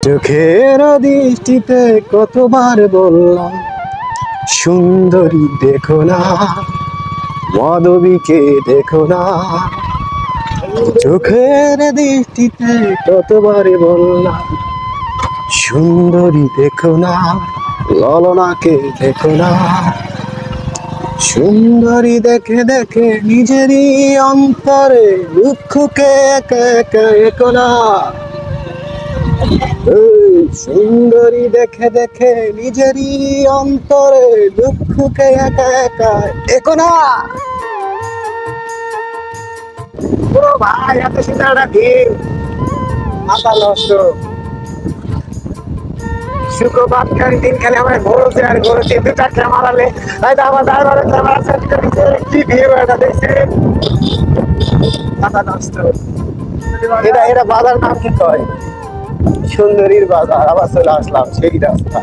চোখের দৃষ্টিতে কতবার বললাম সুন্দরী দেখো না, মাধবীকে দেখো না। চোখের দৃষ্টিতে কতবার বললাম সুন্দরী দেখো না, ললনাকে দেখো না। সুন্দরী দেখে দেখে নিজেরই অন্তরে দুঃখকে একা একা একা না। সুন্দরী দেখে দেখে নিজেরই অন্তরে দুঃখকে একা একা একা না। পুরো ভাই এত সুন্দর একটা ভিড়, মাথা নষ্ট। শুক্রবার দিন খালি আমরা ঘুরছে আর ঘুরছে, দুটা ক্যামেরালে আমার ড্রাইভারের ক্যামেরা সেট করেছে, কি ভিড় এটা দেখছে, মাথা নষ্ট। এটা বাজার নাম কি কয়? সুন্দরীর বাজার। আবার চলে আসলাম সেই রাস্তা।